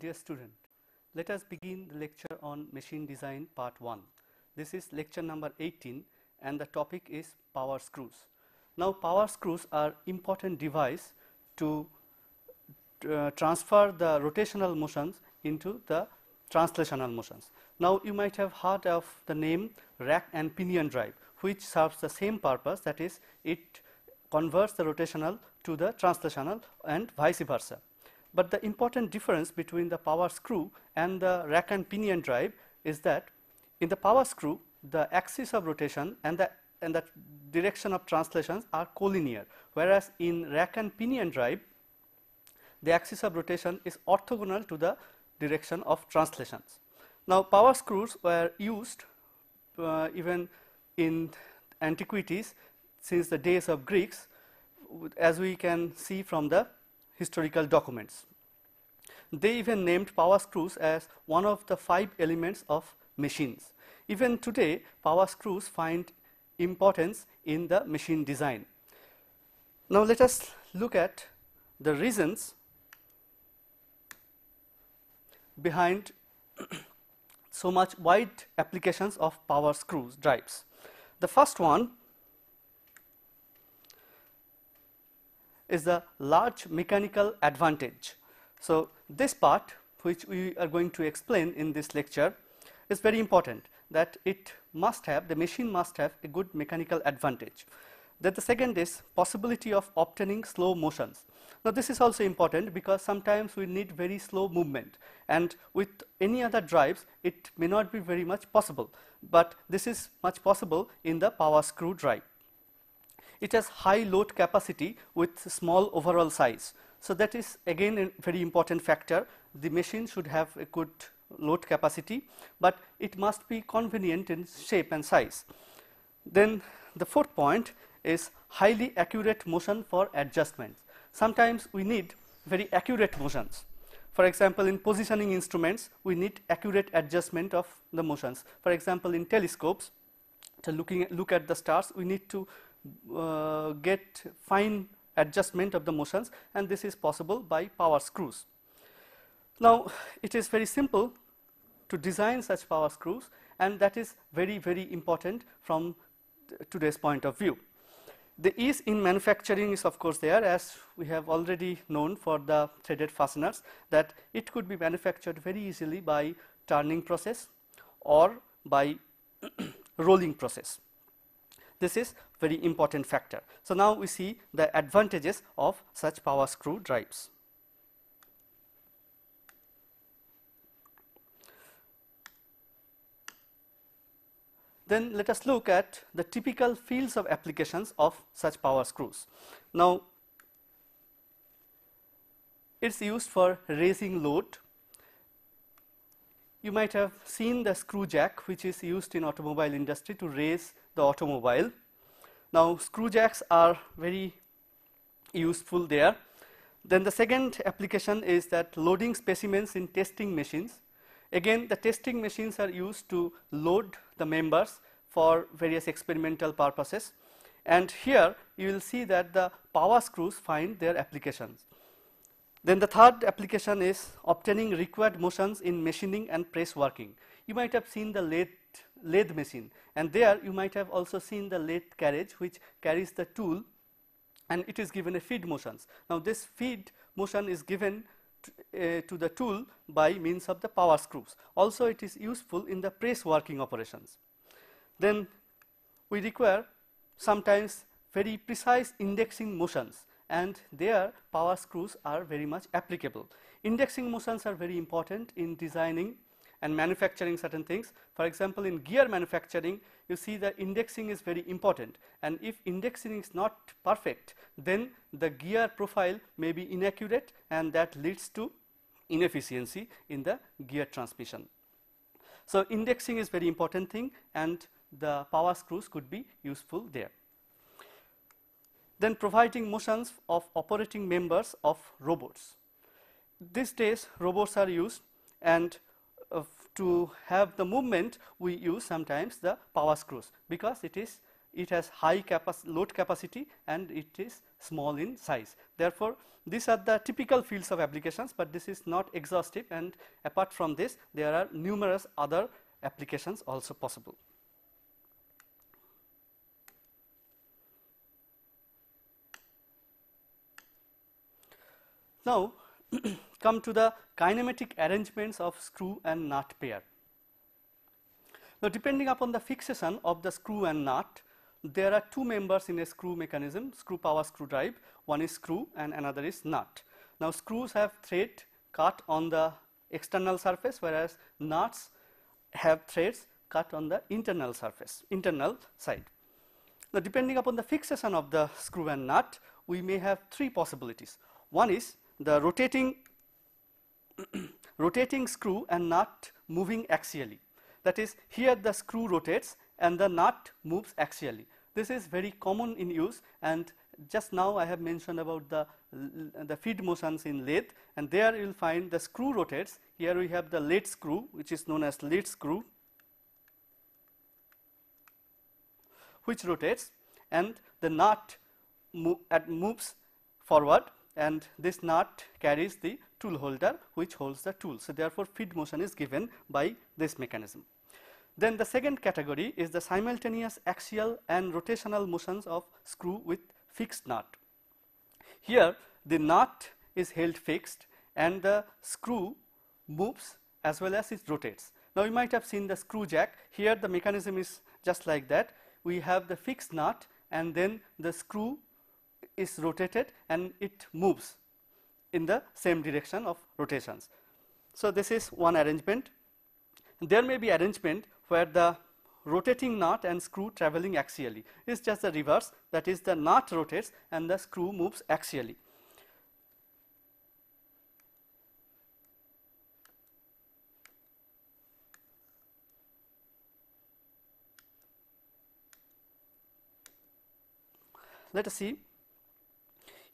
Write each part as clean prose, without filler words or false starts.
Dear student, let us begin the lecture on machine design part 1. This is lecture number 18 and the topic is power screws. Now power screws are important device to transfer the rotational motions into the translational motions. Now you might have heard of the name rack and pinion drive, which serves the same purpose, that is, it converts the rotational to the translational and vice versa. But the important difference between the power screw and the rack and pinion drive is that in the power screw the axis of rotation and the direction of translations are collinear, whereas in rack and pinion drive the axis of rotation is orthogonal to the direction of translations. Now power screws were used even in antiquities since the days of Greeks, as we can see from the historical documents. They even named power screws as one of the 5 elements of machines. Even today power screws find importance in the machine design. Now let us look at the reasons behind so much wide applications of power screws drives. The first one is the large mechanical advantage. So this part, which we are going to explain in this lecture, is very important, that the machine must have a good mechanical advantage. Then the second is possibility of obtaining slow motions. Now this is also important because sometimes we need very slow movement, and with any other drives it may not be very much possible, but this is much possible in the power screw drive. It has high load capacity with small overall size. So that is again a very important factor. The machine should have a good load capacity, but it must be convenient in shape and size. Then the fourth point is highly accurate motion for adjustments. Sometimes we need very accurate motions. For example, in positioning instruments we need accurate adjustment of the motions. For example, in telescopes, to look at the stars, we need to get fine adjustment of the motions, and this is possible by power screws. Now it is very simple to design such power screws, and that is very important from today's point of view. The ease in manufacturing is of course there, as we have already known for the threaded fasteners, that it could be manufactured very easily by turning process or by rolling process. This is very important factor. So now we see the advantages of such power screw drives. Then let us look at the typical fields of applications of such power screws. Now it is used for raising load. You might have seen the screw jack, which is used in automobile industry to raise the automobile. Now screw jacks are very useful there. Then the second application is that loading specimens in testing machines. Again, the testing machines are used to load the members for various experimental purposes, and here you will see that the power screws find their applications. Then the third application is obtaining required motions in machining and press working. You might have seen the lathe machine, and there you might have also seen the lathe carriage, which carries the tool and it is given a feed motions. Now this feed motion is given to the tool by means of the power screws. Also it is useful in the press working operations. Then we require sometimes very precise indexing motions, and there power screws are very much applicable. Indexing motions are very important in designing and manufacturing certain things. For example, in gear manufacturing you see that indexing is very important, and if indexing is not perfect then the gear profile may be inaccurate, and that leads to inefficiency in the gear transmission. So indexing is very important thing, and the power screws could be useful there. Then providing motions of operating members of robots. These days robots are used, and to have the movement we use sometimes the power screws, because it is it has high load capacity, and it is small in size. Therefore, these are the typical fields of applications, but this is not exhaustive, and apart from this there are numerous other applications also possible. Now, come to the kinematic arrangements of screw and nut pair. Now, depending upon the fixation of the screw and nut, there are two members in a screw mechanism, screw power screw drive. One is screw and another is nut. Now, screws have thread cut on the external surface, whereas nuts have threads cut on the internal surface, internal side. Now, depending upon the fixation of the screw and nut, we may have three possibilities. One is the rotating screw and nut moving axially. That is, here the screw rotates and the nut moves axially. This is very common in use, and just now I have mentioned about the feed motions in lathe, and there you will find the screw rotates. Here we have the lathe screw, which is known as lathe screw, which rotates, and the nut moves forward, and this nut carries the tool holder which holds the tool. So, therefore, feed motion is given by this mechanism. Then the second category is the simultaneous axial and rotational motions of screw with fixed nut. Here the nut is held fixed and the screw moves as well as it rotates. Now, you might have seen the screw jack. Here the mechanism is just like that. We have the fixed nut and then the screw is rotated and it moves in the same direction of rotations. So, this is one arrangement. There may be arrangement where the rotating nut and screw traveling axially. It is just the reverse, that is, the nut rotates and the screw moves axially. Let us see.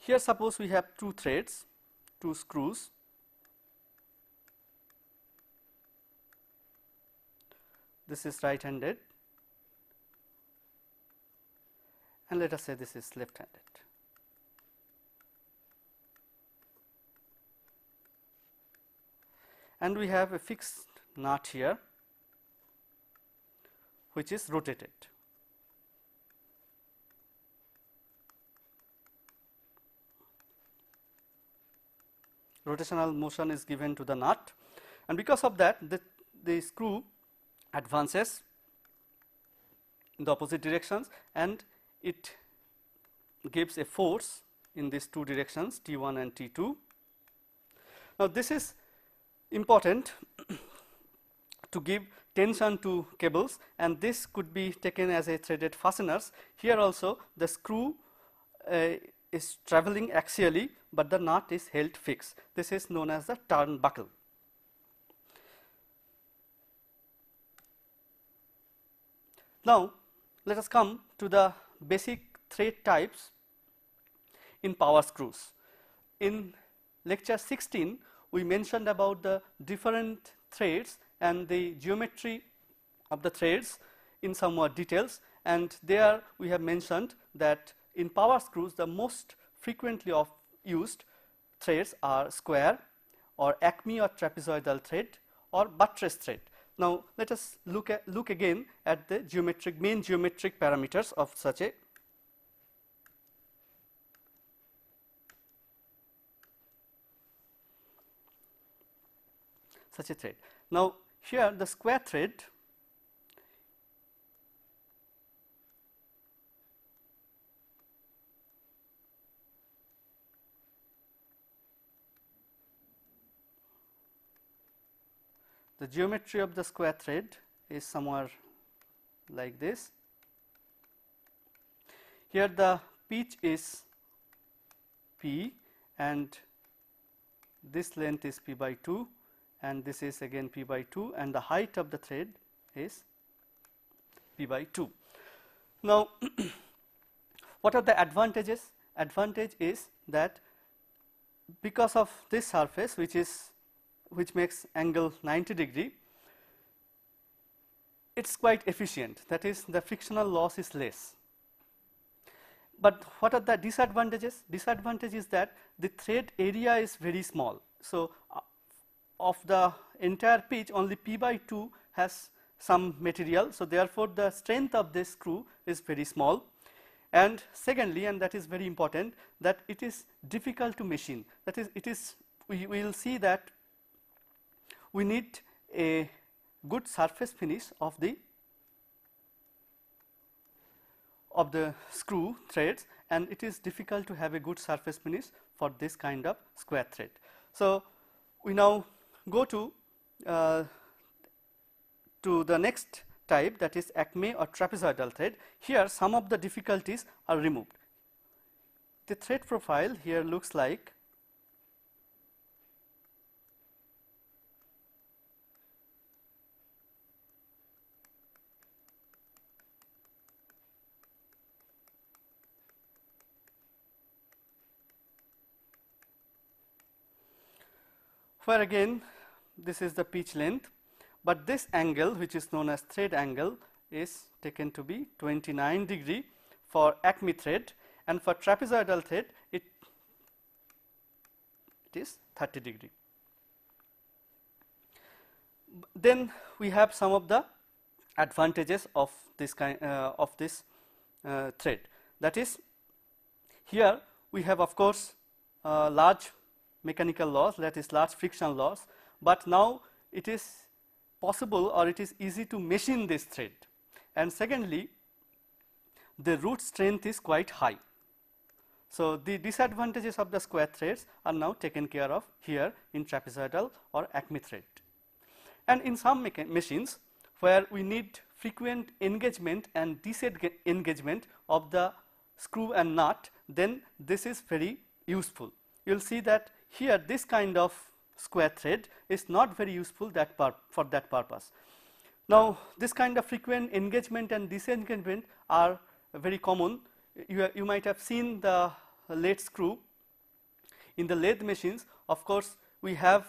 Here, suppose we have two threads, two screws. This is right handed, and let us say this is left handed. And we have a fixed nut here which is rotated. Rotational motion is given to the nut, and because of that the screw advances in the opposite directions and it gives a force in these two directions, T1 and T2. Now, this is important to give tension to cables, and this could be taken as a threaded fasteners. Here also the screw is traveling axially, but the nut is held fixed. This is known as the turnbuckle. Now, let us come to the basic thread types in power screws. In lecture 16, we mentioned about the different threads and the geometry of the threads in some more details, and there we have mentioned that in power screws the most frequently used threads are square or Acme or trapezoidal thread or buttress thread. Now, let us look again at the main geometric parameters of such a thread. Now, here the square thread the geometry of the square thread is somewhere like this. Here the pitch is P and this length is P by 2 and this is again P by 2 and the height of the thread is P by 2. Now, what are the advantages? Advantage is that because of this surface which makes angle 90 degree, it is quite efficient, that is the frictional loss is less. But what are the disadvantages? Disadvantage is that the thread area is very small. So, of the entire pitch only p by 2 has some material. So, therefore, the strength of this screw is very small. And secondly, and that is very important, that it is difficult to machine. That is, it is, we will see that we need a good surface finish of the screw threads, and it is difficult to have a good surface finish for this kind of square thread. So, we now go to the next type, that is Acme or trapezoidal thread. Here some of the difficulties are removed. The thread profile here looks like where again this is the pitch length, but this angle which is known as thread angle is taken to be 29 degree for Acme thread, and for trapezoidal thread it is 30 degree. Then we have some of the advantages of this kind thread. That is, here we have of course large mechanical loss, that is large friction loss, but now it is possible or it is easy to machine this thread. And secondly, the root strength is quite high. So, the disadvantages of the square threads are now taken care of here in trapezoidal or Acme thread. And in some machines where we need frequent engagement and disengagement of the screw and nut, then this is very useful. You will see that here this kind of square thread is not very useful for that purpose. Now, this kind of frequent engagement and disengagement are very common. You might have seen the lathe screw. In the lathe machines, of course, we have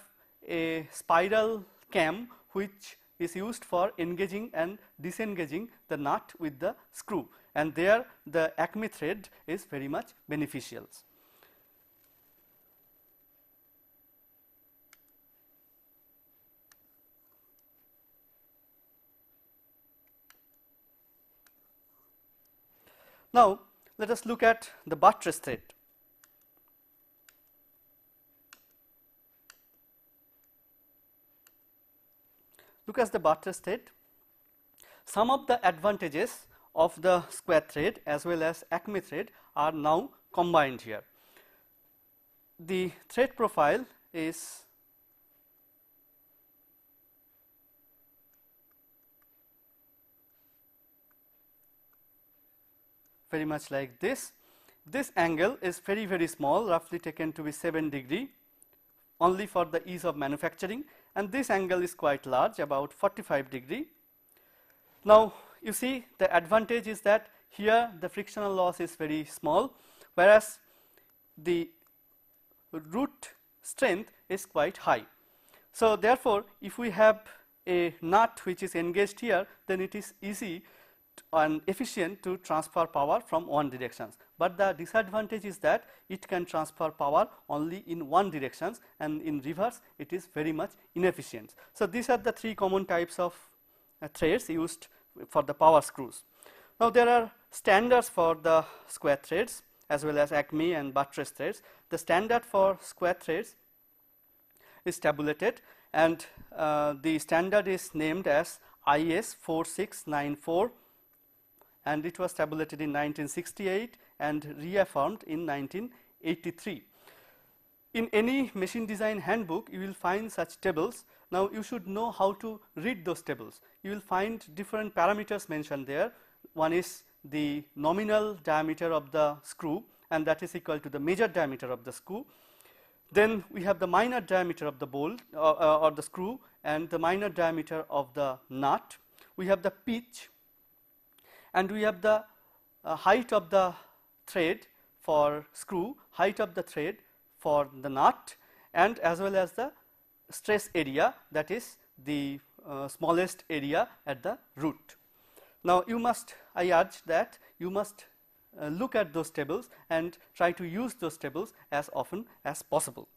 a spiral cam which is used for engaging and disengaging the nut with the screw, and there the Acme thread is very much beneficial. Now, let us look at the buttress thread. Look at the buttress thread. Some of the advantages of the square thread as well as Acme thread are now combined here. The thread profile is very much like this. This angle is very small, roughly taken to be 7 degree only for the ease of manufacturing, and this angle is quite large, about 45 degree. Now, you see the advantage is that here the frictional loss is very small, whereas the root strength is quite high. So, therefore, if we have a nut which is engaged here, then it is easy and efficient to transfer power from one direction, but the disadvantage is that it can transfer power only in one direction, and in reverse it is very much inefficient. So, these are the three common types of threads used for the power screws. Now, there are standards for the square threads as well as Acme and buttress threads. The standard for square threads is tabulated, and the standard is named as IS 4694, and it was tabulated in 1968 and reaffirmed in 1983. In any machine design handbook, you will find such tables. Now, you should know how to read those tables. You will find different parameters mentioned there. One is the nominal diameter of the screw, and that is equal to the major diameter of the screw. Then we have the minor diameter of the bolt or the screw, and the minor diameter of the nut. We have the pitch, and we have the height of the thread for screw, height of the thread for the nut, and as well as the stress area, that is the smallest area at the root. Now, I urge that you must look at those tables and try to use those tables as often as possible.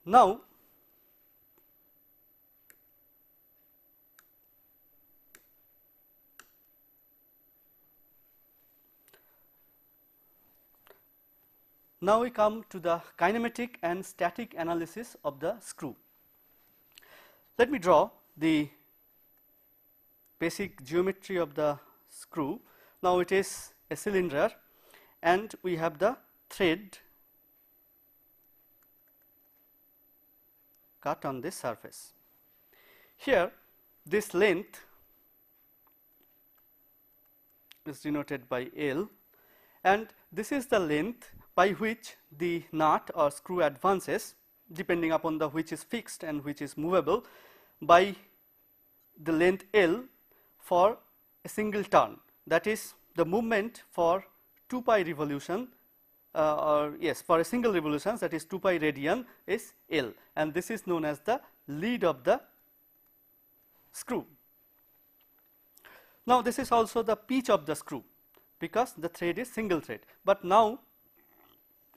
Now, we come to the kinematic and static analysis of the screw. Let me draw the basic geometry of the screw. Now it is a cylinder and we have the thread cut on this surface. Here this length is denoted by L, and this is the length by which the nut or screw advances, depending upon the which is fixed and which is movable, by the length L for a single turn. That is the movement for 2 pi revolution, for a single revolution, that is 2 pi radian is L, and this is known as the lead of the screw. Now this is also the pitch of the screw, because the thread is single thread. But now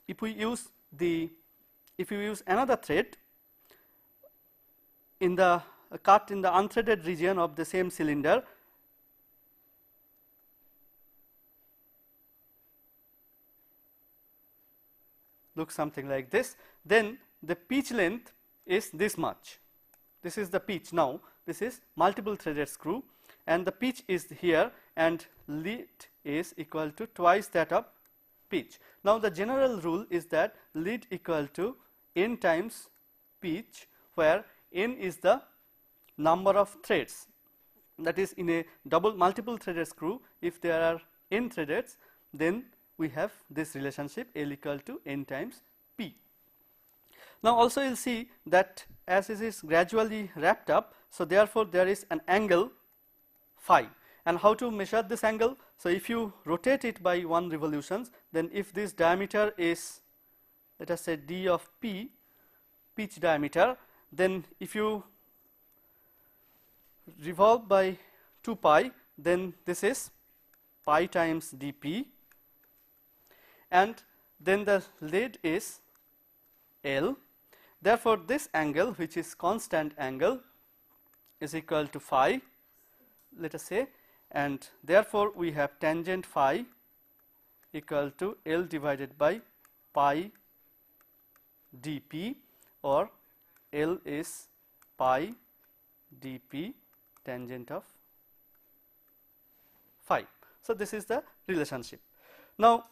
if we use another thread in the cut in the unthreaded region of the same cylinder, looks something like this, then the pitch length is this much. This is the pitch. Now this is multiple threaded screw and the pitch is here, and lead is equal to twice that of pitch. Now the general rule is that lead equal to n times pitch, where n is the number of threads. That is, in a multiple threaded screw, if there are n threads, then we have this relationship L equal to n times P. Now also you will see that as it is gradually wrapped up, so therefore there is an angle phi. And how to measure this angle? So if you rotate it by 1 revolutions, then if this diameter is, let us say, d of P, pitch diameter, then if you revolve by 2 pi, then this is pi times dP, and then the lead is L. Therefore this angle, which is constant angle, is equal to phi, let us say, and therefore we have tangent phi equal to L divided by pi dP, or L is pi dP tangent of phi. So this is the relationship. Now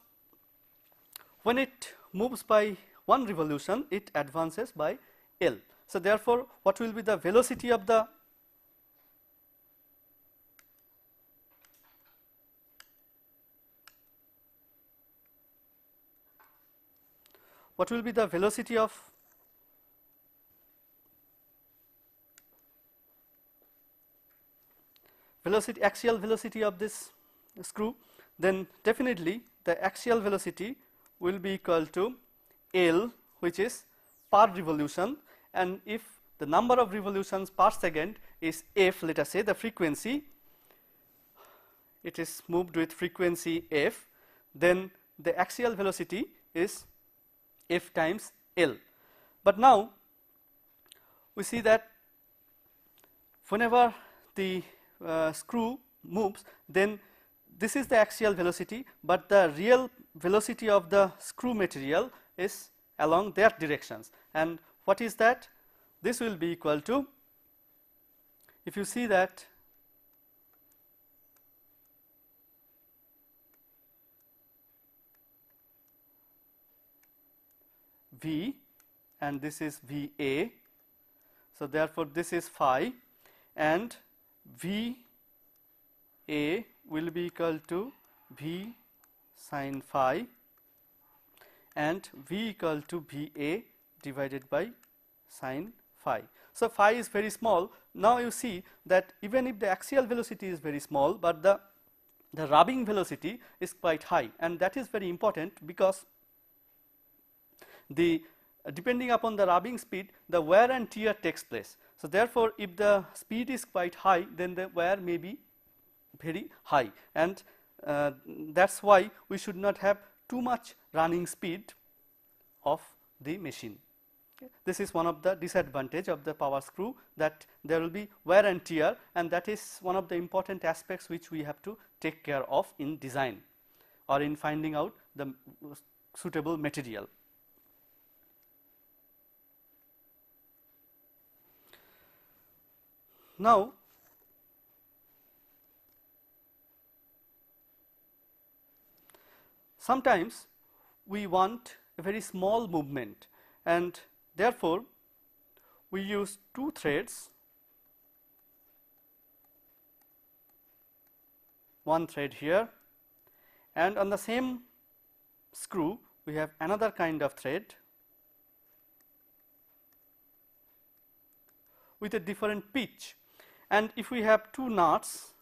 when it moves by 1 revolution, it advances by L. So therefore what will be the velocity of the axial velocity of this screw? Then definitely the axial velocity will be equal to L, which is per revolution, and if the number of revolutions per second is f, let us say the frequency, it is moved with frequency f, then the axial velocity is f times L. But now we see that whenever the screw moves, then this is the axial velocity, but the real velocity of the screw material is along their directions. And what is that? This will be equal to, if you see that V and this is VA, so therefore this is phi, and VA will be equal to V sin phi, and V equal to VA divided by sin phi. So phi is very small. Now you see that even if the axial velocity is very small, but the rubbing velocity is quite high, and that is very important because the depending upon the rubbing speed, the wear and tear takes place. So therefore, if the speed is quite high, then the wear may be very high, and that's why we should not have too much running speed of the machine. Okay. This is one of the disadvantage of the power screw, that there will be wear and tear, and that is one of the important aspects which we have to take care of in design or in finding out the suitable material. Now, sometimes we want a very small movement, and therefore, we use two threads, one thread here, and on the same screw we have another kind of thread with a different pitch. And if we have two knots,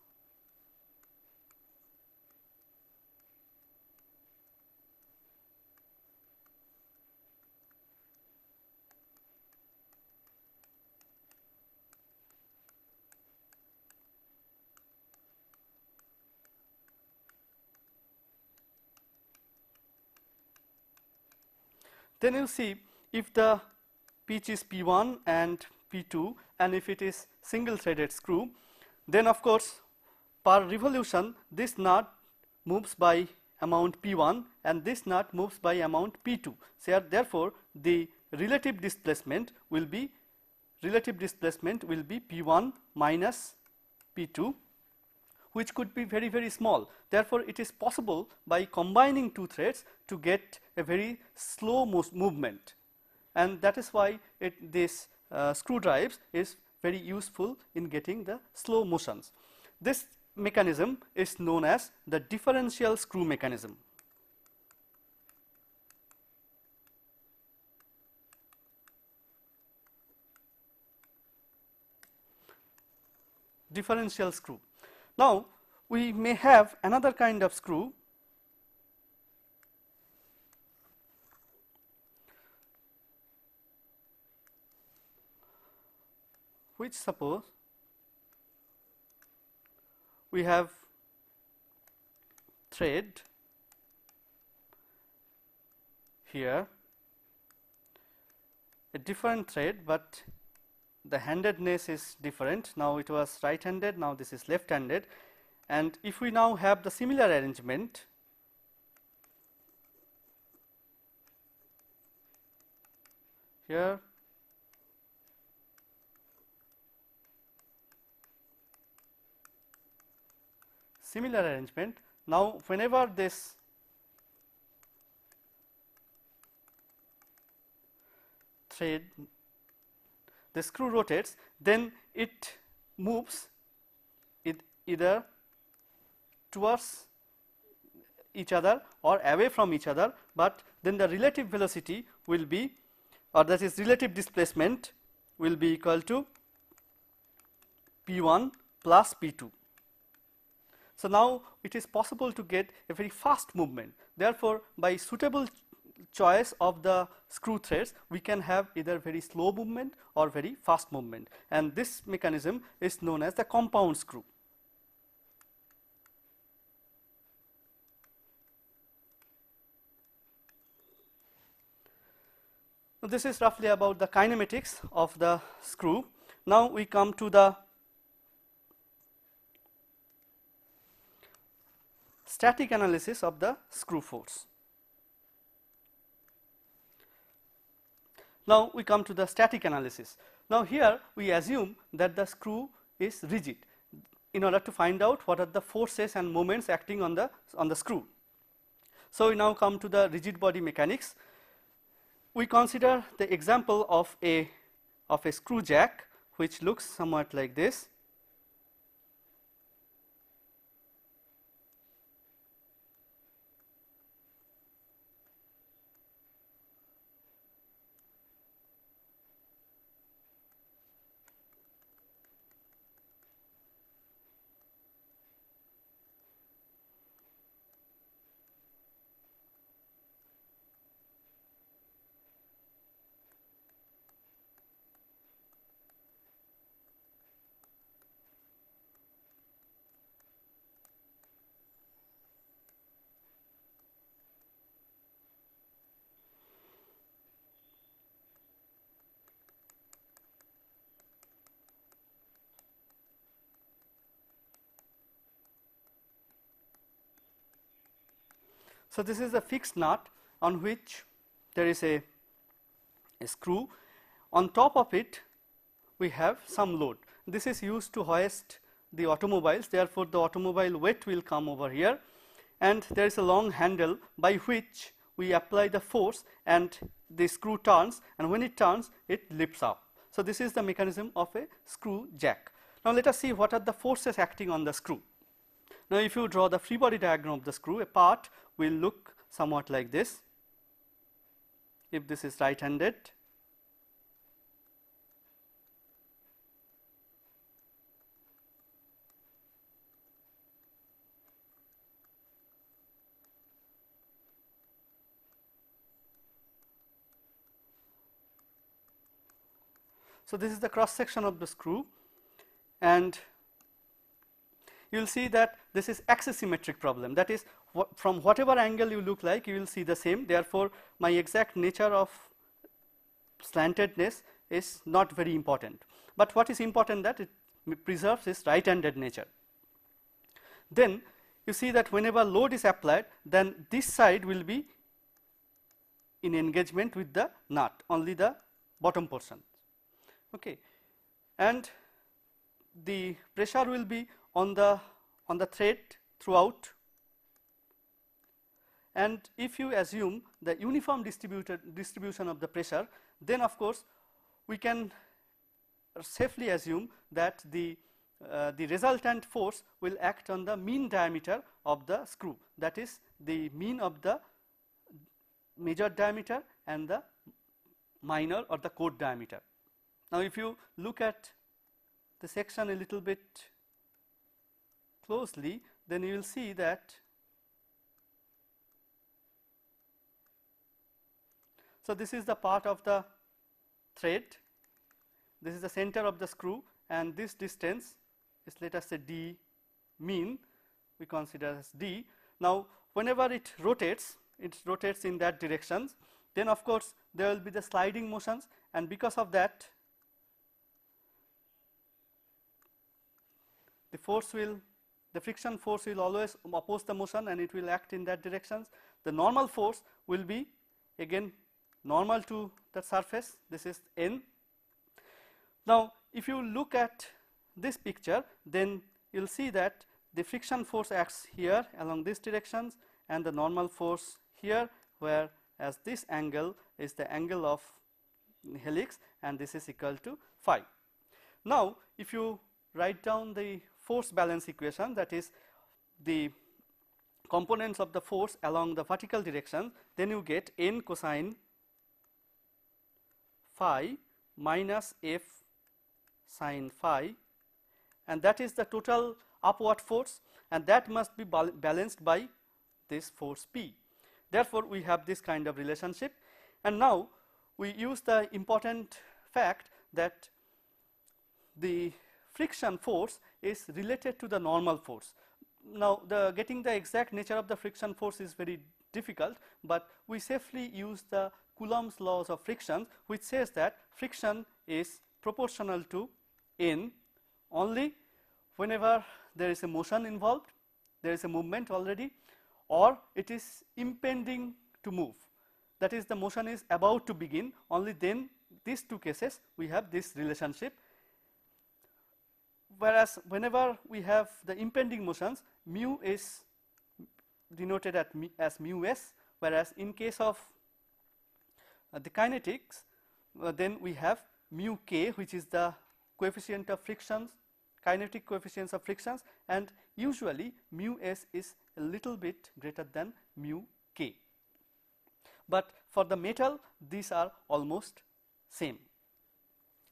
then you see if the pitch is P1 and P2, and if it is single threaded screw, then of course per revolution this nut moves by amount P1 and this nut moves by amount P2. So therefore, the relative displacement will be P1 minus P2, which could be very, very small. Therefore, it is possible by combining two threads to get a very slow movement, and that is why this screw drives is very useful in getting the slow motions. This mechanism is known as the differential screw mechanism. Differential screw. Now, we may have another kind of screw which, suppose we have thread here, a different thread, but the handedness is different. Now it was right handed, now this is left handed, and if we now have the similar arrangement, here similar arrangement, now whenever this thread, the screw rotates, then it moves either towards each other or away from each other, but then the relative velocity will be, or that is relative displacement will be equal to P1 plus P2. So now it is possible to get a very fast movement. Therefore, by suitable choice of the screw threads, we can have either very slow movement or very fast movement, and this mechanism is known as the compound screw. So this is roughly about the kinematics of the screw. Now we come to the static analysis of the screw force. Now we come to the static analysis. Now here we assume that the screw is rigid in order to find out what are the forces and moments acting on the screw. So we now come to the rigid body mechanics. We consider the example of a screw jack which looks somewhat like this. So this is a fixed nut on which there is a screw. On top of it we have some load. This is used to hoist the automobiles, therefore the automobile weight will come over here, and there is a long handle by which we apply the force and the screw turns, and when it turns it lifts up. So this is the mechanism of a screw jack. Now let us see what are the forces acting on the screw. Now if you draw the free body diagram of the screw, a part will look somewhat like this. If this is right handed, so this is the cross section of the screw, and you will see that this is axisymmetric problem, that is from whatever angle you look like you will see the same. Therefore my exact nature of slantedness is not very important, but what is important that it preserves its right handed nature. Then you see that whenever load is applied, then this side will be in engagement with the nut, only the bottom portion, okay, and the pressure will be on the thread throughout. And if you assume the uniform distribution of the pressure, then of course we can safely assume that the resultant force will act on the mean diameter of the screw, that is the mean of the major diameter and the minor or the chord diameter. Now if you look at the section a little bit closely, then you will see that so this is the part of the thread, this is the center of the screw, and this distance is, let us say, d mean, we consider as d. Now whenever it rotates in that direction, then of course there will be the sliding motions, and because of that the friction force will always oppose the motion and it will act in that direction. The normal force will be again normal to the surface, this is N. Now if you look at this picture, then you will see that the friction force acts here along these directions and the normal force here, whereas this angle is the angle of helix and this is equal to phi. Now if you write down the force balance equation, that is the components of the force along the vertical direction, then you get N cosine phi minus F sin phi, and that is the total upward force, and that must be balanced by this force P. Therefore we have this kind of relationship, and now we use the important fact that the friction force is related to the normal force. Now getting the exact nature of the friction force is very difficult, but we safely use the Coulomb's laws of friction, which says that friction is proportional to N only whenever there is a motion involved, there is a movement already, or it is impending to move, that is the motion is about to begin, only then these two cases we have this relationship. Whereas whenever we have the impending motions, mu is denoted as mu s, whereas in case of the kinetics, then we have mu k, which is the coefficient of frictions, kinetic coefficients of frictions, and usually mu s is a little bit greater than mu k. But for the metal, these are almost same.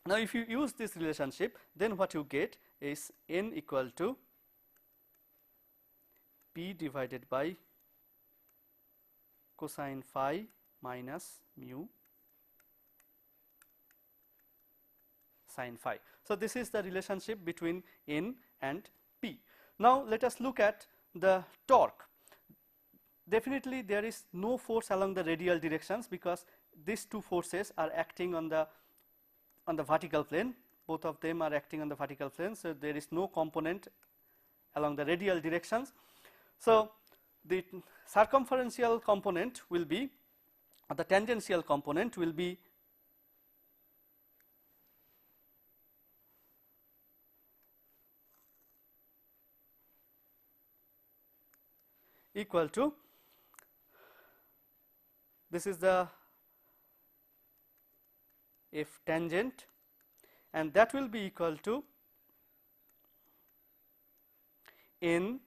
Now if you use this relationship, then what you get is N equal to P divided by cosine phi minus mu sin phi. So this is the relationship between N and P. Now let us look at the torque. Definitely there is no force along the radial directions, because these two forces are acting on the vertical plane, both of them are acting on the vertical plane, so there is no component along the radial directions. So the circumferential component will be, or the tangential component will be equal to, this is the f tangent, and that will be equal to n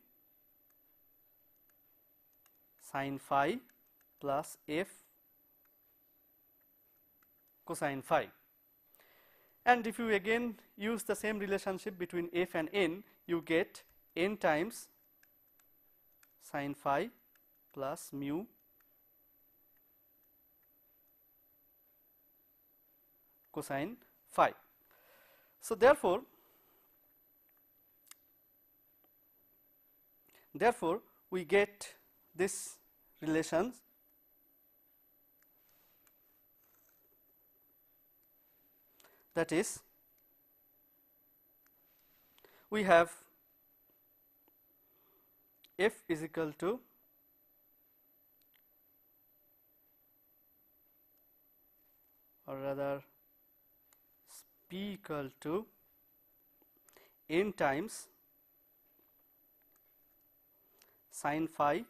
sin phi plus f cosine phi. And if you again use the same relationship between f and n, you get n times sin phi plus mu cosine phi. So therefore we get this relation, that is, we have f is equal to or rather p equal to n times sin phi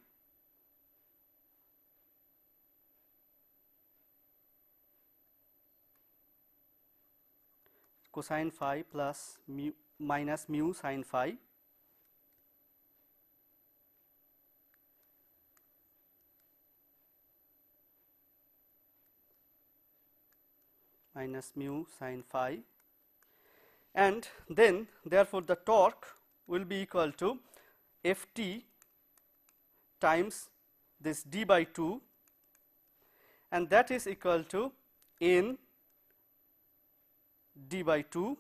cosine phi plus mu minus mu sin phi minus mu sin phi, and then therefore the torque will be equal to Ft times this d by 2, and that is equal to n d by 2,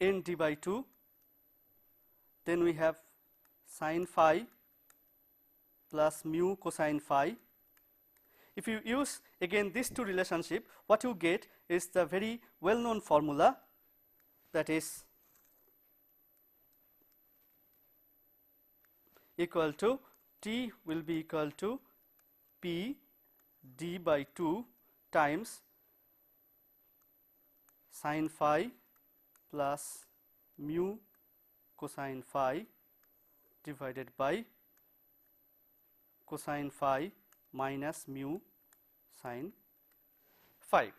n d by 2, then we have sin phi plus mu cosine phi. If you use again these two relationship, what you get is the very well known formula, that is equal to T will be equal to P d by 2 times sin phi plus mu cosine phi divided by cosine phi minus mu sin phi.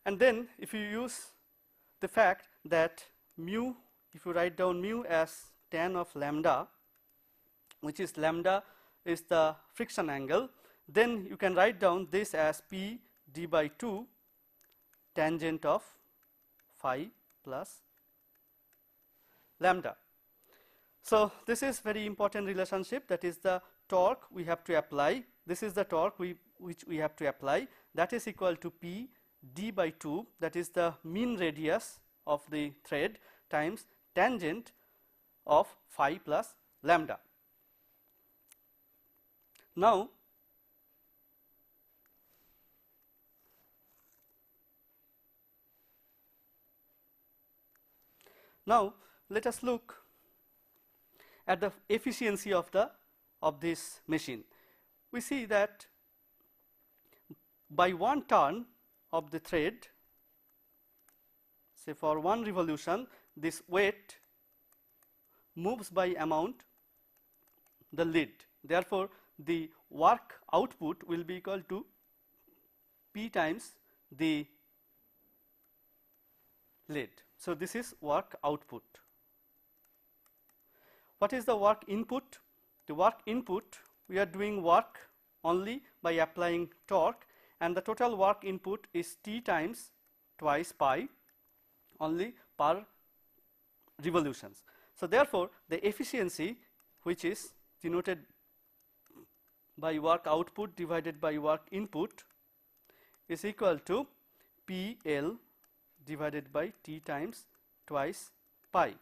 And then if you use the fact that mu, if you write down mu as tan of lambda, which is lambda is the friction angle, then you can write down this as P d by 2 tangent of phi plus lambda. So this is very important relationship, that is the torque we have to apply. This is the torque which we have to apply, that is equal to P d by 2, that is the mean radius of the thread, times tangent of phi plus lambda. Now let us look at the efficiency of this machine. We see that by one turn of the thread, say for one revolution, this weight moves by amount the lead. Therefore the work output will be equal to P times the lead. So this is work output. What is the work input? The work input, we are doing work only by applying torque, and the total work input is T times twice pi only per revolutions. So therefore the efficiency, which is denoted by work output divided by work input, is equal to PL divided by T times twice pi.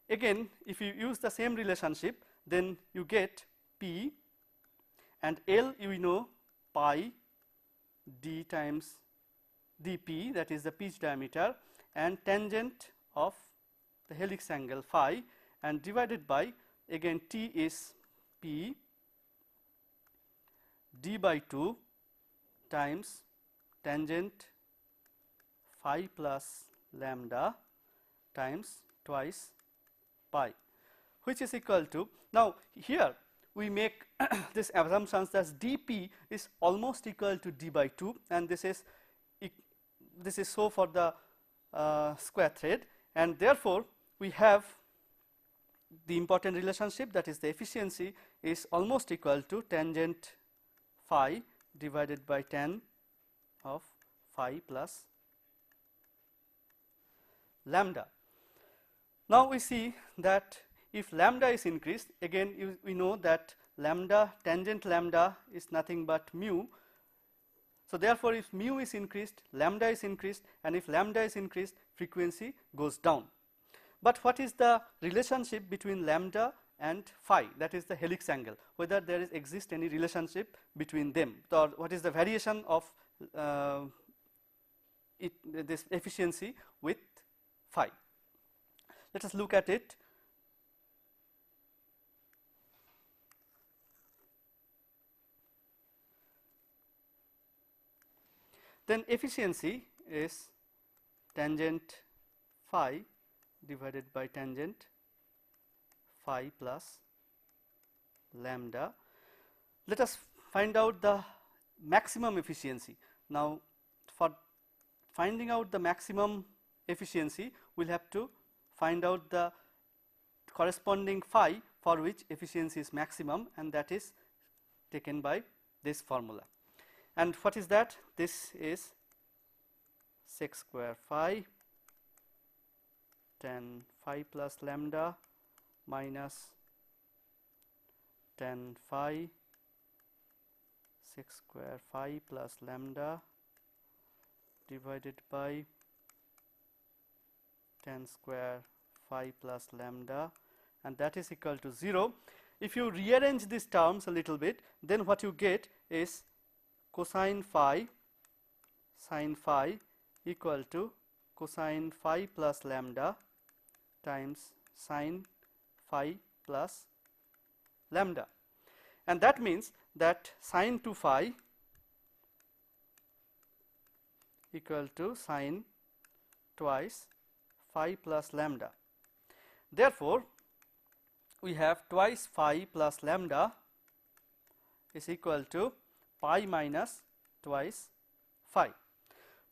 Again, if you use the same relationship, then you get P, and L you know pi d times dP, that is the pitch diameter, and tangent of the helix angle phi, and divided by, again t is p d by 2 times tangent phi plus lambda times twice pi, which is equal to, now here we make this assumptions that dp is almost equal to d by 2, and this is so for the square thread, and therefore we have the important relationship, that is the efficiency is almost equal to tangent phi divided by tan of phi plus lambda. Now we see that if lambda is increased, again we know that lambda, tangent lambda is nothing but mu. So therefore if mu is increased, lambda is increased, and if lambda is increased, frequency goes down. But what is the relationship between lambda and phi, that is the helix angle, whether there exists any relationship between them, or what is the variation of this efficiency with phi. Let us look at it. Then efficiency is tangent phi divided by tangent phi plus lambda. Let us find out the maximum efficiency. Now for finding out the maximum efficiency, we will have to find out the corresponding phi for which efficiency is maximum, and that is taken by this formula. And what is that? This is sec square phi tan phi plus lambda minus tan phi sec square phi plus lambda divided by tan square phi plus lambda, and that is equal to 0. If you rearrange these terms a little bit, then what you get is cosine phi sin phi equal to cosine phi plus lambda times sin phi plus lambda, and that means that sin 2 phi equal to sin twice phi plus lambda. Therefore we have twice phi plus lambda is equal to pi minus twice phi.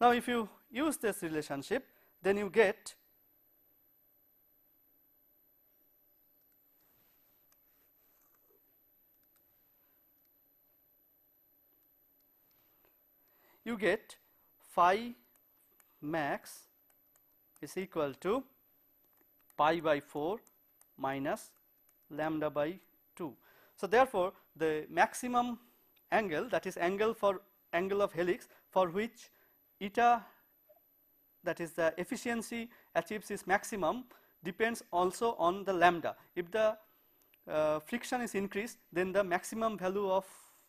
Now if you use this relationship, then you get phi max is equal to pi by 4 minus lambda by 2. So therefore the maximum angle, that is angle of helix, for which eta, that is the efficiency achieves its maximum, depends also on the lambda. If the friction is increased, then the maximum value of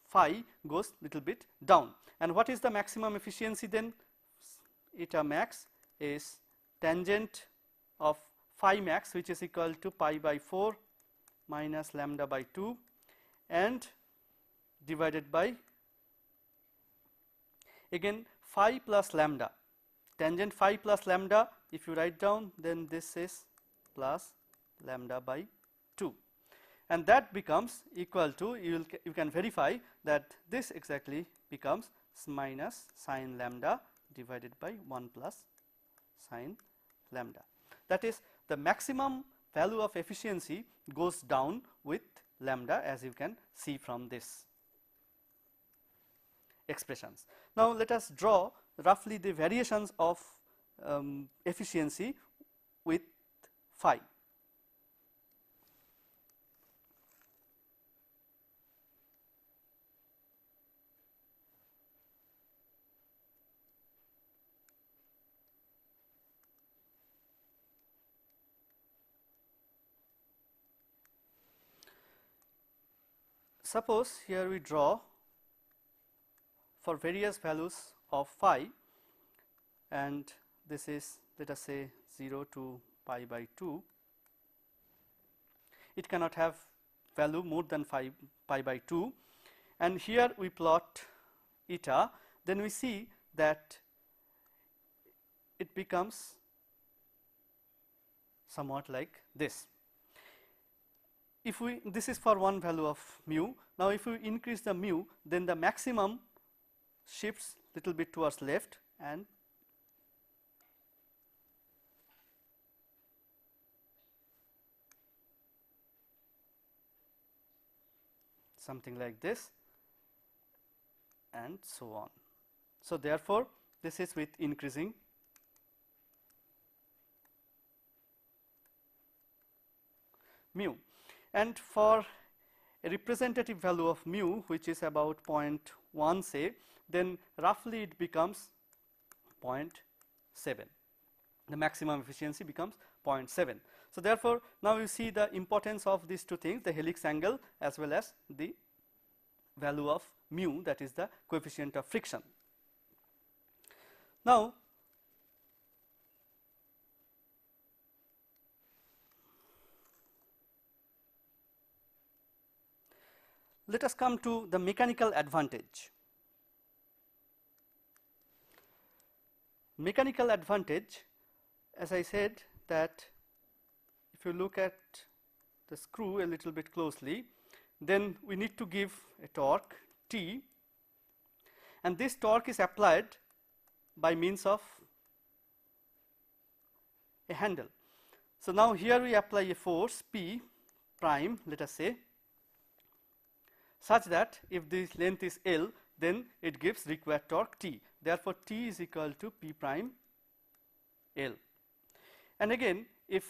phi goes little bit down. And what is the maximum efficiency then? Eta max is tangent of phi max, which is equal to pi by 4 minus lambda by 2 and divided by, again, phi plus lambda. Tangent phi plus lambda, if you write down, then this is plus lambda by 2, and that becomes equal to, you can verify that this exactly becomes minus sin lambda divided by 1 plus sin lambda. That is, the maximum value of efficiency goes down with lambda, as you can see from this expressions. Now let us draw roughly the variations of efficiency with phi. Suppose here we draw for various values of phi, and this is, let us say, 0 to pi by 2. it cannot have value more than pi by 2, and here we plot eta, then we see that it becomes somewhat like this. If we, this is for one value of mu. Now if we increase the mu, then the maximum shifts little bit towards left and something like this, and so on. So therefore this is with increasing mu, and for a representative value of mu which is about 0.1 say, then roughly it becomes 0.7. The maximum efficiency becomes 0.7. So therefore now you see the importance of these two things, the helix angle as well as the value of mu, that is the coefficient of friction. Now let us come to the mechanical advantage. Mechanical advantage, as I said, that if you look at the screw a little bit closely, then we need to give a torque T, and this torque is applied by means of a handle. So now here we apply a force P prime, let us say, such that if this length is L, then it gives required torque T. Therefore T is equal to P prime L. And again, if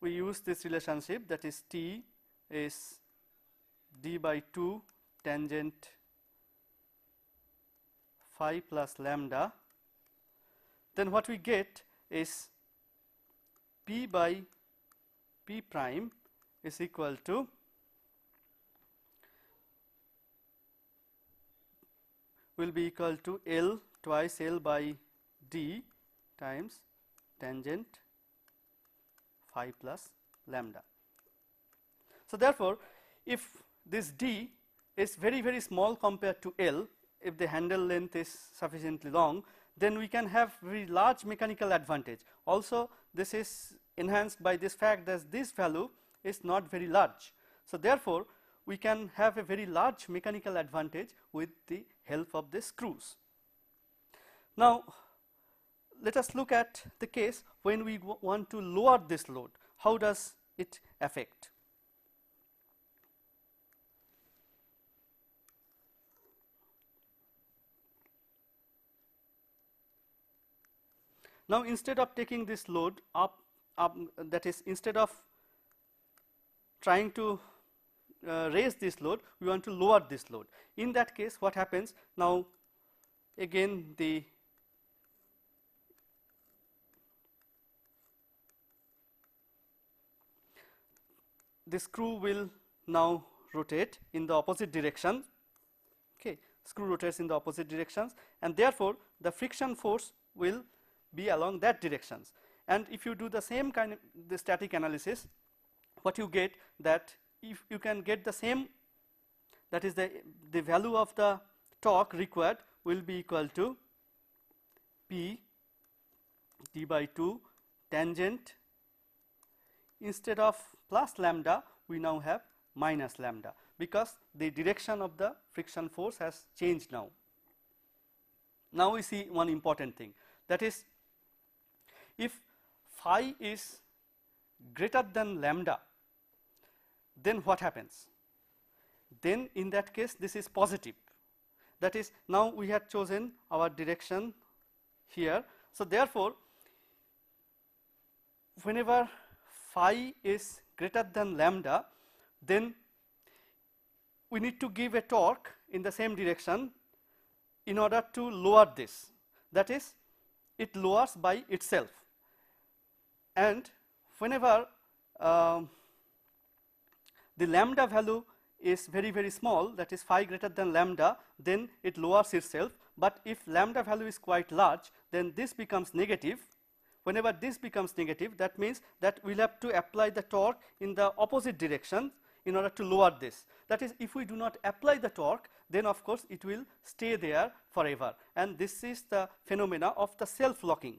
we use this relationship, that is T is d by 2 tangent phi plus lambda, then what we get is P by P prime is equal to will be equal to L twice L by d times tangent phi plus lambda. So therefore if this d is very, very small compared to L, if the handle length is sufficiently long, then we can have very large mechanical advantage. Also this is enhanced by this fact that this value is not very large. So therefore we can have a very large mechanical advantage with the help of the screws. Now let us look at the case when we want to lower this load. How does it affect? Now instead of taking this load up, that is, instead of trying to raise this load, we want to lower this load. In that case what happens? Now again the screw will now rotate in the opposite direction. Okay, screw rotates in the opposite directions, and therefore the friction force will be along that directions. And if you do the same kind of the static analysis, what you get, that if you can get the same, that is the value of the torque required will be equal to P d by 2 tangent, instead of plus lambda we now have minus lambda, because the direction of the friction force has changed now. Now we see one important thing, that is, if phi is greater than lambda, then what happens? Then in that case this is positive. That is, now we have chosen our direction here. So therefore whenever phi is greater than lambda, then we need to give a torque in the same direction in order to lower this. That is, it lowers by itself, and whenever the lambda value is very, very small, that is phi greater than lambda, then it lowers itself. But if lambda value is quite large, then this becomes negative. whenever this becomes negative, that means that we will have to apply the torque in the opposite direction in order to lower this. That is, if we do not apply the torque, then of course it will stay there forever, and this is the phenomena of the self-locking.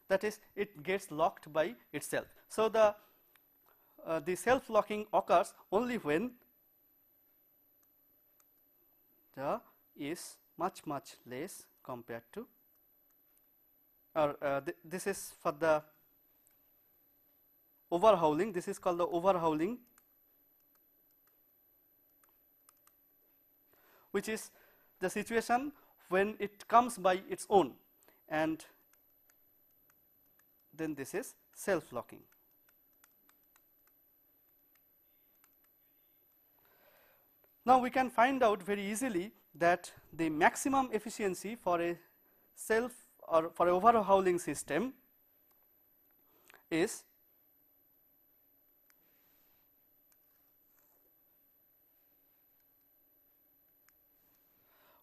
That is, it gets locked by itself. So the self-locking occurs only when the is much less compared to, or this is for the overhauling. This is called the overhauling, which is the situation when it comes by its own, and then this is self-locking. Now we can find out very easily that the maximum efficiency for a self or for a overhauling system is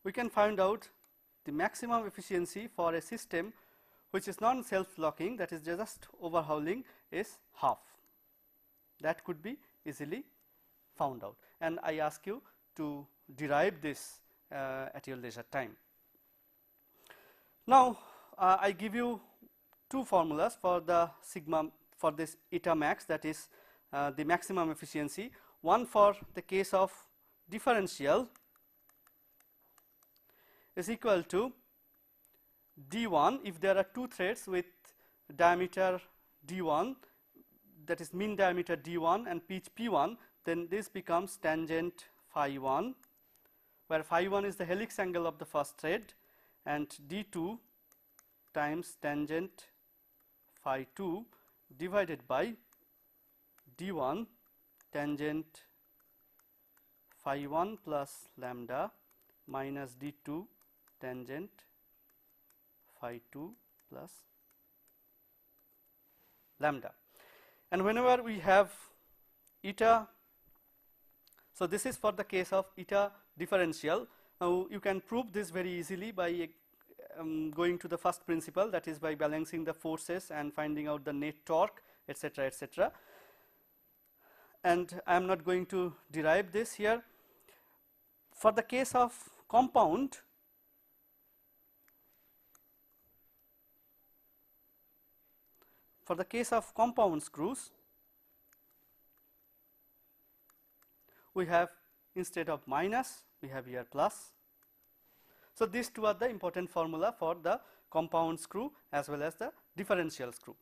we can find out the maximum efficiency for a system which is non self-locking, that is just overhauling, is half. That could be easily found out, and I ask you to derive this at your leisure time. Now I give you two formulas for the sigma, for this eta max, that is the maximum efficiency. One for the case of differential is equal to d1 if there are two threads with diameter d1, that is mean diameter d1 and pitch p1, then this becomes tangent phi 1, where phi 1 is the helix angle of the first thread, and d2 times tangent phi 2 divided by d1 tangent phi 1 plus lambda minus d2 tangent phi 2 plus lambda. And whenever we have eta, so this is for the case of eta differential. Now you can prove this very easily by going to the first principle, that is by balancing the forces and finding out the net torque, etc., etc. And I am not going to derive this here. For the case of compound, compound screws, we have, instead of minus, we have here plus. So these two are the important formula for the compound screw as well as the differential screw.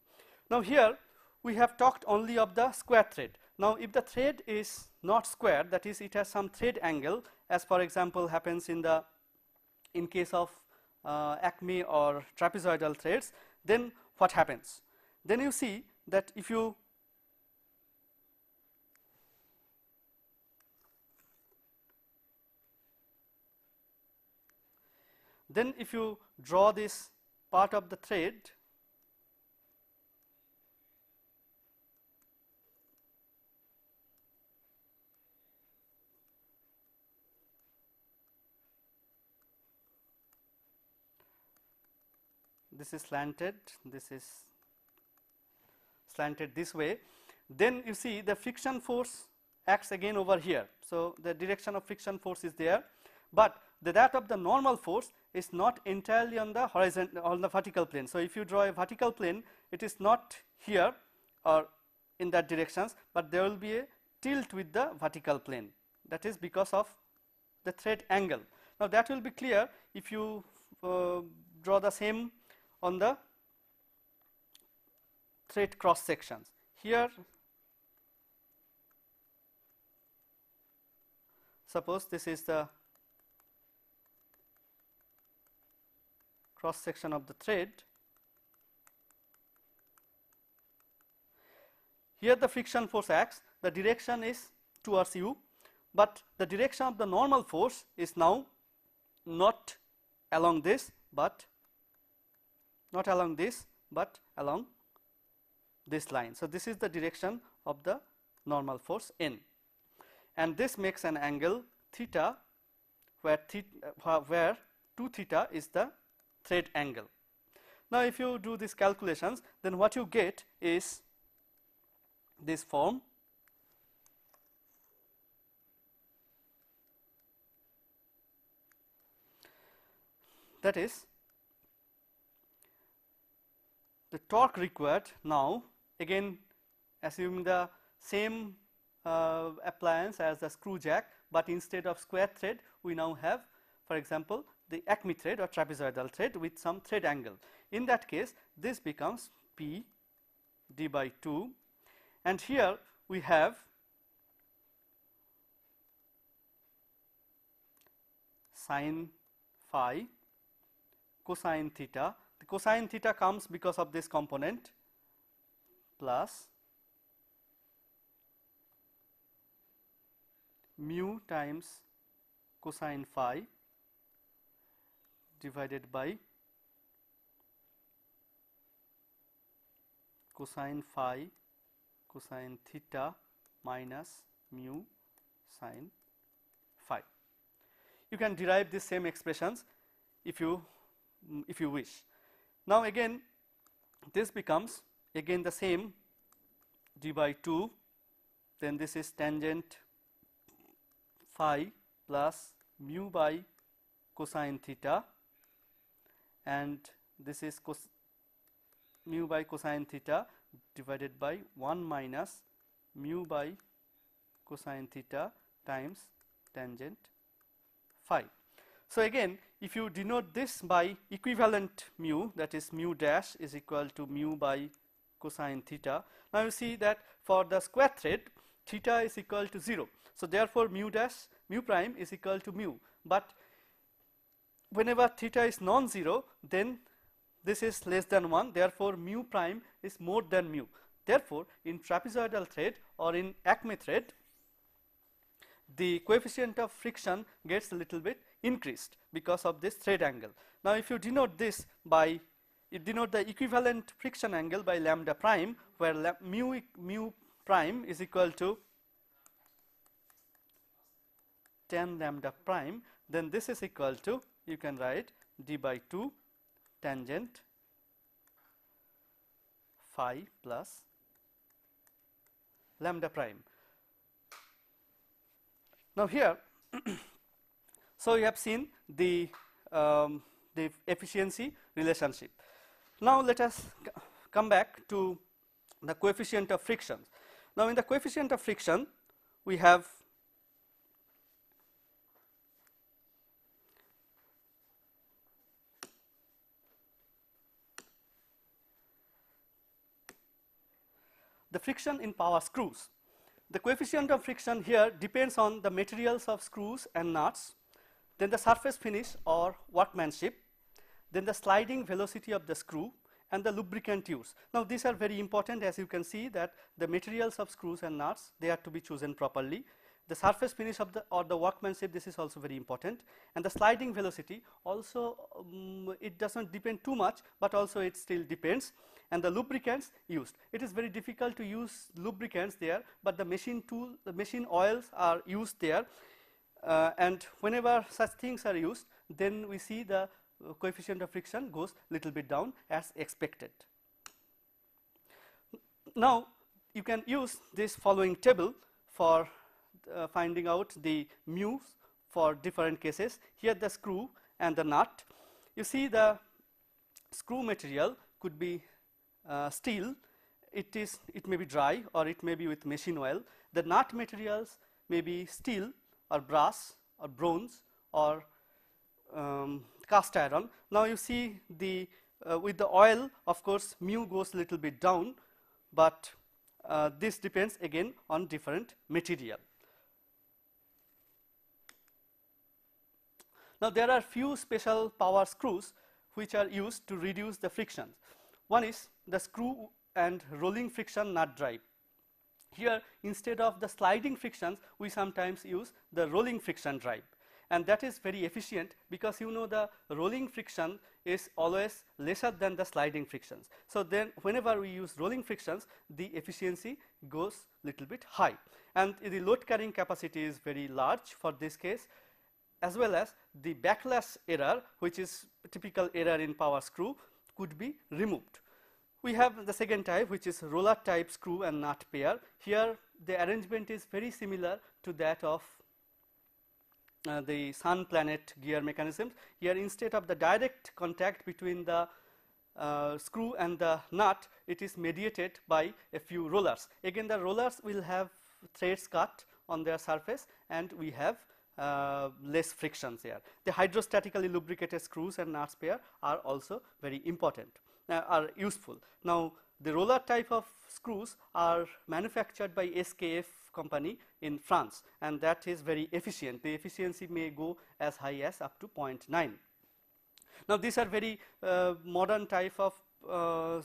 Now here we have talked only of the square thread. Now if the thread is not square, that is it has some thread angle, as for example happens in case of Acme or trapezoidal threads, then what happens? Then you see that if you draw this part of the thread, this is slanted, this is slanted this way, then you see the friction force acts again over here. So the direction of friction force is there, but that of the normal force is not entirely on the horizontal, on the vertical plane. So if you draw a vertical plane, it is not here or in that directions, but there will be a tilt with the vertical plane. That is because of the thread angle. Now that will be clear if you draw the same on the thread cross sections. Here suppose this is the cross section of the thread. Here the friction force acts, the direction is towards you, but the direction of the normal force is now not along this, but along this line. So this is the direction of the normal force N, and this makes an angle theta where 2 theta is the thread angle. Now if you do these calculations, then what you get is this form. That is, the torque required now, again assuming the same appliance as the screw jack, but instead of square thread we now have, for example, the Acme thread or trapezoidal thread with some thread angle. In that case, this becomes P d by 2, and here we have sine phi cosine theta. The cosine theta comes because of this component, plus mu times cosine phi divided by cosine phi cosine theta minus mu sine phi. You can derive these same expressions if you wish. Now again this becomes again the same d by 2, then this is tangent phi plus mu by cosine theta, and this is mu by cosine theta divided by 1 minus mu by cosine theta times tangent phi. So again, if you denote this by equivalent mu, that is mu dash is equal to mu by cosine theta. Now you see that for the square thread, theta is equal to 0. So therefore mu prime is equal to mu. But whenever theta is non-zero, then this is less than 1. Therefore mu prime is more than mu. Therefore in trapezoidal thread or in Acme thread, the coefficient of friction gets a little bit increased because of this thread angle. Now if you denote this by, denote the equivalent friction angle by lambda prime, where mu prime is equal to 10 lambda prime, then this is equal to, you can write d by 2 tangent phi plus lambda prime. Now here so you have seen the efficiency relationship. Now let us come back to the coefficient of friction. Now in the coefficient of friction we have the friction in power screws. The coefficient of friction here depends on the materials of screws and nuts, then the surface finish or workmanship, then the sliding velocity of the screw, and the lubricant use. Now these are very important, as you can see that the materials of screws and nuts, they are to be chosen properly. The surface finish of the workmanship, this is also very important, and the sliding velocity also it does not depend too much, but also it still depends, and the lubricants used. It is very difficult to use lubricants there, but the machine oils are used there, and whenever such things are used, then we see the coefficient of friction goes little bit down as expected. Now you can use this following table for finding out the mu's for different cases. Here the screw and the nut. You see the screw material could be steel. It may be dry or it may be with machine oil. The nut materials may be steel or brass or bronze or cast iron. Now you see the with the oil, of course mu goes a little bit down, but this depends again on different material. Now there are few special power screws which are used to reduce the friction. One is the screw and rolling friction nut drive. Here instead of the sliding frictions, we sometimes use the rolling friction drive, and that is very efficient because you know the rolling friction is always lesser than the sliding frictions. So then whenever we use rolling frictions, the efficiency goes little bit high, and the load carrying capacity is very large for this case. as well as the backlash error, which is a typical error in power screw, could be removed. We have the second type, which is roller type screw and nut pair. Here the arrangement is very similar to that of the sun planet gear mechanisms. Here, instead of the direct contact between the screw and the nut, it is mediated by a few rollers. Again, the rollers will have threads cut on their surface, and we have less frictions here. The hydrostatically lubricated screws and nuts pair are also very important, are useful. Now, the roller type of screws are manufactured by SKF company in France, and that is very efficient. The efficiency may go as high as up to 0.9. Now, these are very modern type of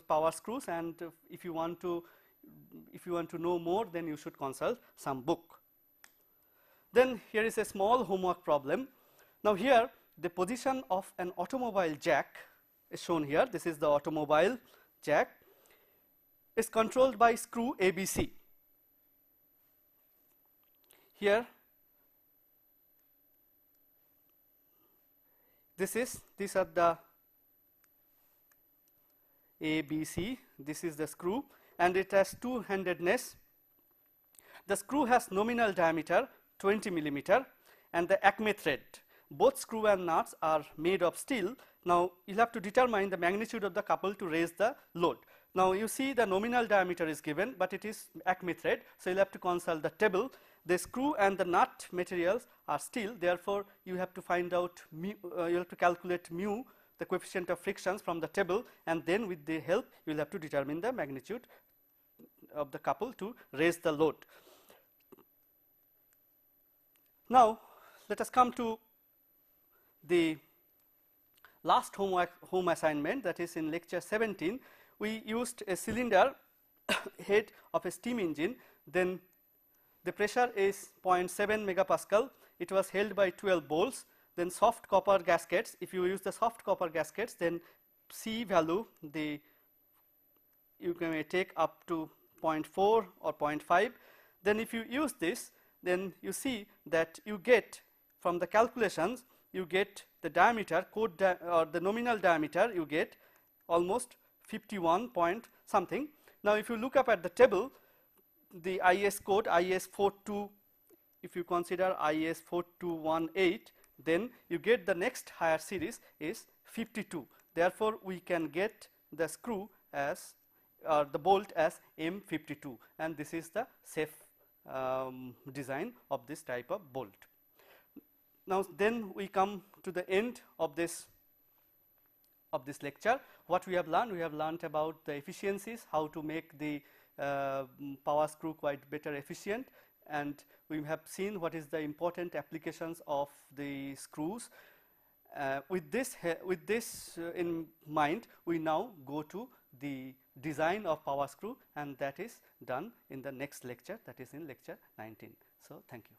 power screws, and if you want to know more, then you should consult some book. Then here is a small homework problem. Now, here the position of an automobile jack is shown here. This is the automobile jack, is controlled by screw ABC. Here these are the ABC, this is the screw, and it has two-handedness. The screw has nominal diameter 20 millimeter and the Acme thread. Both screw and nuts are made of steel. Now, you have to determine the magnitude of the couple to raise the load. Now, you see the nominal diameter is given, but it is Acme thread, so you will have to consult the table. The screw and the nut materials are steel, therefore, you have to find out mu, you have to calculate mu, the coefficient of frictions, from the table, and then with the help you will have to determine the magnitude of the couple to raise the load. Now, let us come to the last home assignment, that is in lecture 17. We used a cylinder head of a steam engine, then the pressure is 0.7 megapascal. It was held by 12 bolts. Then soft copper gaskets. If you use the soft copper gaskets, then C value you can take up to 0.4 or 0.5. Then if you use this, then you see that you get, from the calculations, you get the diameter, or the nominal diameter, you get almost 51 point something. Now, if you look up at the table, the IS code IS 42, if you consider IS 4218, then you get the next higher series is 52. Therefore, we can get the screw as the bolt as M52, and this is the safe design of this type of bolt. Now, then we come to the end of this lecture. What we have learned about the efficiencies, how to make the power screw quite better efficient, and we have seen what is the important applications of the screws. With this in mind, we now go to the design of power screw, and that is done in the next lecture, that is in lecture 19. So, thank you.